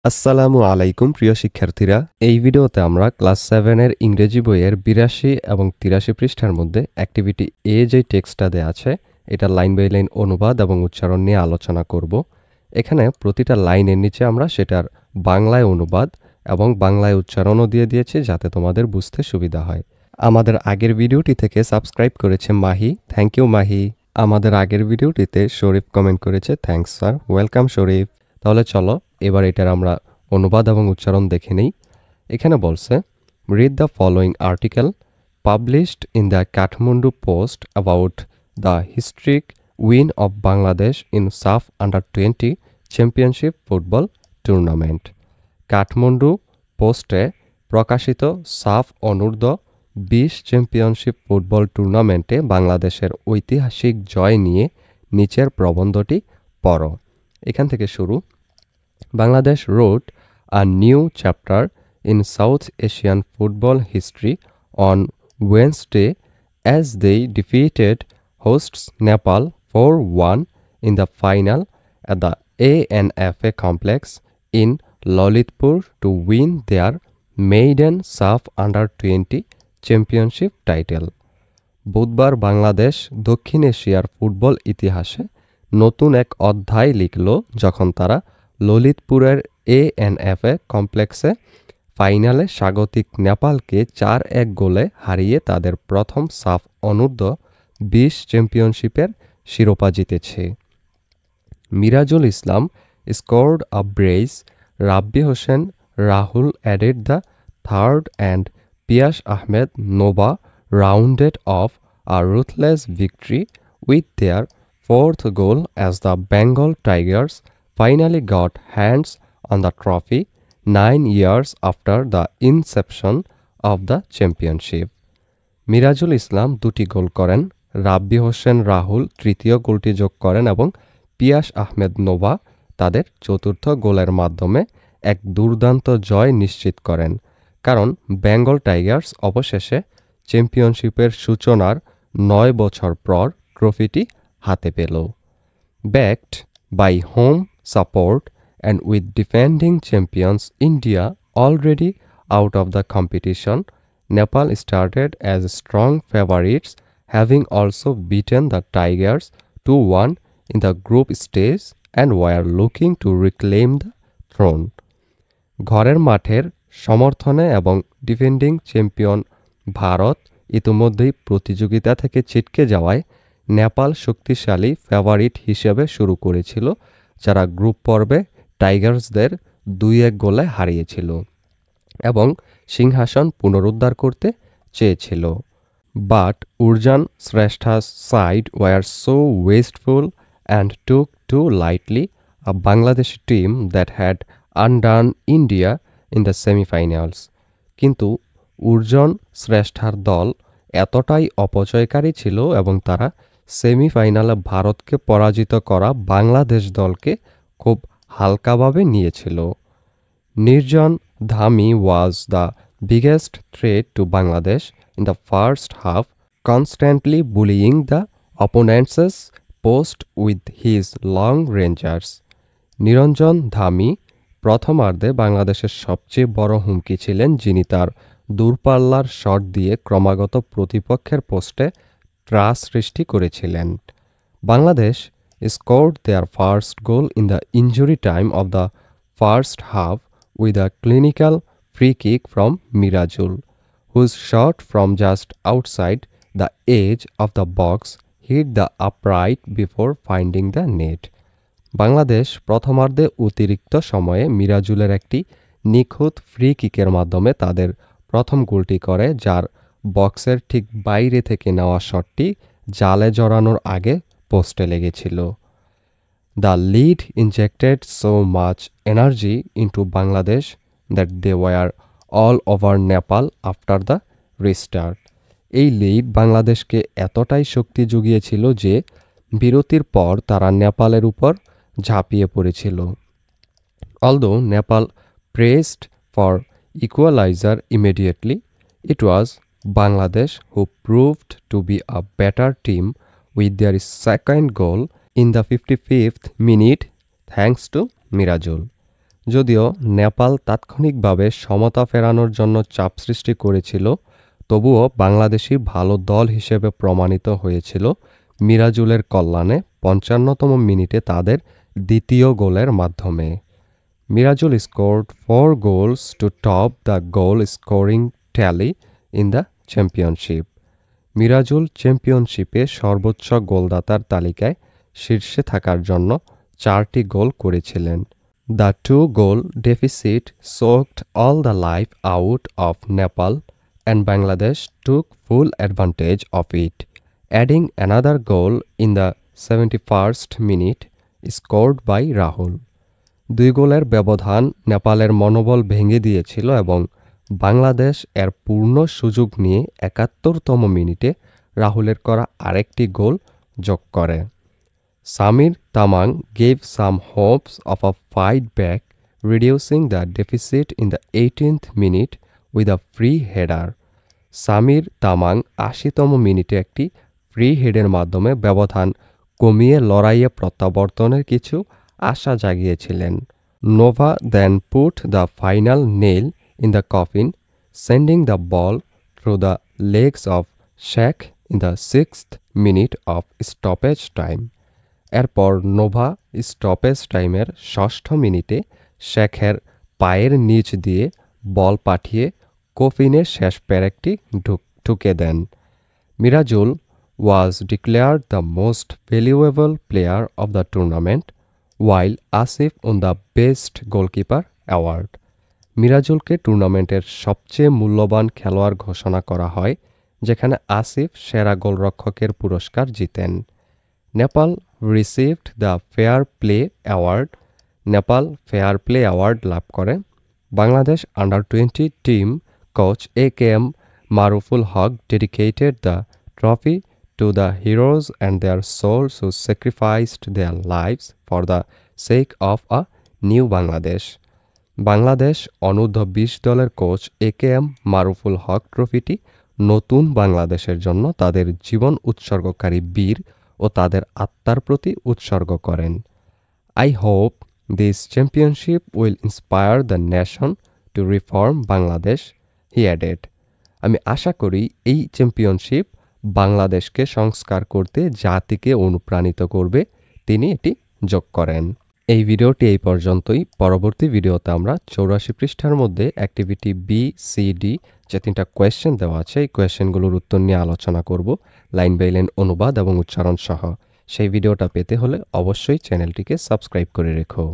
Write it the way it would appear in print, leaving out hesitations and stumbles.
আসসালামু আলাইকুম প্রিয় শিক্ষার্থীরা, এই ভিডিওতে আমরা ক্লাস 7 এর ইংরেজি বইয়ের 82 এবং 83 পৃষ্ঠার মধ্যে অ্যাক্টিভিটি এ যে টেক্সটটা দেয়া আছে এটা লাইন বাই লাইন অনুবাদ এবং উচ্চারণ নিয়ে আলোচনা করব। এখানে প্রতিটা লাইনের নিচে আমরা সেটার বাংলায় অনুবাদ এবং বাংলায় উচ্চারণও দিয়ে দিয়েছি যাতে তোমাদের বুঝতে সুবিধা হয়। আমাদের আগের ভিডিওটি থেকে সাবস্ক্রাইব করেছে মাহি, থ্যাংক ইউ মাহি। আমাদের আগের ভিডিওটিতে শরীফ কমেন্ট করেছে, থ্যাঙ্কস স্যার, ওয়েলকাম শরীফ। তাহলে চলো এবার এটার আমরা অনুবাদ এবং উচ্চারণ দেখে নেই। এখানে বলছে, read the following article published in the Kathmandu post about the historic win of Bangladesh in সাফ under-20 championship football tournament. Kathmandu পোস্টে প্রকাশিত সাফ অনূর্ধ্ব-20 চ্যাম্পিয়নশিপ ফুটবল টুর্নামেন্টে বাংলাদেশের ঐতিহাসিক জয় নিয়ে নিচের প্রবন্ধটি পড়ো। এখান থেকে শুরু। Bangladesh wrote a new chapter in South Asian football history on Wednesday as they defeated hosts Nepal 4-1 in the final at the ANFA complex in Lalitpur to win their maiden SAF Under-20 championship title. বুধবার বাংলাদেশ দক্ষিণ এশিয়ার football ইতিহাসে নতুন এক অধ্যায় লিখল যখন তারা ললিতপুরের ANFA কমপ্লেক্সে ফাইনালে স্বাগতিক নেপালকে 4-1 গোলে হারিয়ে তাদের প্রথম সাফ অনূর্ধ্ব-20 চ্যাম্পিয়নশিপের শিরোপা জিতেছে। মিরাজুল ইসলাম scored a brace, Rabbi Hossain Rahul added the third and Piyash Ahmed Nova rounded off a ruthless victory with their fourth goal as the Bengal Tigers finally got hands on the trophy 9 years after the inception of the championship. Mirajul ইসলাম 2টি গোল করেন, রাব্বি হোসেন রাহুল তৃতীয় গোলটি যোগ করেন এবং পিয়াস Ahmed Nova তাদের চতুর্থ গোলের মাধ্যমে এক দুর্দান্ত জয় নিশ্চিত করেন, কারণ বেঙ্গল টাইগার্স অবশেষে চ্যাম্পিয়নশিপের সূচনার 9 বছর পর ট্রফিটি হাতে পেল। Backed by home support and with defending champions India already out of the competition, Nepal started as strong favorites, having also beaten the Tigers 2-1 in the group stage and were looking to reclaim the throne. ঘরের মাঠের সমর্থনে এবং defending champion Bharat ইতিমধ্যেই প্রতিযোগিতা থেকে ছিটকে যাওয়ায় নেপাল শক্তিশালী ফেভারিট হিসেবে শুরু করেছিল, যারা গ্রুপ পর্বে টাইগার্সদের 2-1 গোলে হারিয়েছিল এবং সিংহাসন পুনরুদ্ধার করতে চেয়েছিল। বাট উরজান শ্রেষ্ঠা's side were so wasteful and took too lightly a Bangladeshi team that had undone India in the semi-finals. কিন্তু উরজন শ্রেষ্ঠার দল এতটাই অপচয়কারী ছিল এবং তারা সেমিফাইনালে ভারতকে পরাজিত করা বাংলাদেশ দলকে খুব হালকাভাবে নিয়েছিল। Nirjan Dhami was the biggest threat to Bangladesh in the first half, constantly bullying the opponents post with his long rangers. Niranjan Dhami প্রথমার্ধে বাংলাদেশের সবচেয়ে বড় হুমকি ছিলেন, যিনি তার দূরপাল্লার শট দিয়ে ক্রমাগত প্রতিপক্ষের পোস্টে ত্রাস সৃষ্টি করেছিলেন। Bangladesh scored their first goal in the injury time of the first half with a clinical free kick from Mirazul, whose shot from just outside the edge of the box hit the upright before finding the net. Bangladesh প্রথমার্ধে অতিরিক্ত সময়ে মিরাজুলের একটি নিখুঁত free কিকের মাধ্যমে তাদের প্রথম গোলটি করে, যার বক্সের ঠিক বাইরে থেকে নেওয়া শটটি জালে জড়ানোর আগে পোস্টে লেগেছিল। The lead injected so much energy into Bangladesh that they were all over Nepal after the restart. এই লিড বাংলাদেশকে এতটাই শক্তি জুগিয়েছিল যে বিরতির পর তারা নেপালের উপর ঝাঁপিয়ে পড়েছিল। Although Nepal pressed for equaliser immediately, it was Bangladesh who proved to be a better team with their second goal in the 55th minute thanks to Mirazul. যদিও নেপাল তাৎক্ষণিকভাবে সমতা ফেরানোর জন্য চাপ সৃষ্টি করেছিল, তবুও বাংলাদেশই ভালো দল হিসেবে প্রমাণিত হয়েছিল মিরাজুলের কল্যাণে ৫৫তম মিনিটে তাদের দ্বিতীয় গোলের মাধ্যমে। Mirajul scored 4 goals to top the goal scoring tally in the championship. Mirajul চ্যাম্পিয়নশিপে সর্বোচ্চ গোলদাতার তালিকায় শীর্ষে থাকার জন্য 4টি গোল করেছিলেন। The 2-goal deficit soaked all the life out of Nepal, and Bangladesh took full advantage of it, adding another goal in the 71st minute, scored by Rahul. 2 গোলের ব্যবধান নেপালের মনোবল ভেঙে দিয়েছিল এবং বাংলাদেশ এর পূর্ণ সুযোগ নিয়ে ৭১তম মিনিটে রাহুলের করা আরেকটি গোল যোগ করে। Samir Tamang gave some hopes of a fight back, reducing the deficit in the 18th minute with a free header. Samir Tamang ৮০তম মিনিটে একটি ফ্রি হেডের মাধ্যমে ব্যবধান কমিয়ে লড়াইয়ে প্রত্যাবর্তনের কিছু আশা জাগিয়েছিলেন। Nova then put the final nail in the coffin, sending the ball through the legs of Sheikh in the 6th minute of stoppage time. এরপর নোভা স্টপেজ টাইমের ৬ষ্ঠ মিনিটে শেখের পায়ের নিচ দিয়ে বল পাঠিয়ে কফিনের শেষ পেরেকটি ঢুকে দেন। Mirajul was declared the most valuable player of the tournament, while Asif won the Best Goalkeeper award. মিরাজুলকে টুর্নামেন্টের সবচেয়ে মূল্যবান খেলোয়াড় ঘোষণা করা হয়, যেখানে আসিফ সেরা গোলরক্ষকের পুরস্কার জিতেন। Nepal received the fair play award. Nepal fair play award লাভ করে। Bangladesh under twenty team coach AKM Maruful Haque dedicated the trophy to the heroes and their souls who sacrificed their lives for the sake of a new Bangladesh. Bangladesh অনূর্ধ্ব-20 দলের coach AKM Maruful হক ট্রফিটি নতুন বাংলাদেশের জন্য তাদের জীবন উৎসর্গকারী বীর ও তাদের আত্মার প্রতি উৎসর্গ করেন। I hope this championship will inspire the nation to reform Bangladesh, he added. আমি আশা করি এই চ্যাম্পিয়নশিপ বাংলাদেশকে সংস্কার করতে জাতিকে অনুপ্রাণিত করবে, তিনি এটি যোগ করেন। এই ভিডিওটি এই পর্যন্তই। পরবর্তী ভিডিওতে আমরা 84 পৃষ্ঠার মধ্যে অ্যাক্টিভিটি BCD যে 3টা কোয়েশ্চেন দেওয়া আছে, এই কোয়েশ্চেনগুলোর উত্তর নিয়ে আলোচনা করব, লাইন বাই লাইন অনুবাদ এবং উচ্চারণ সহ। সেই ভিডিওটা পেতে হলে অবশ্যই চ্যানেলটিকে সাবস্ক্রাইব করে রেখো।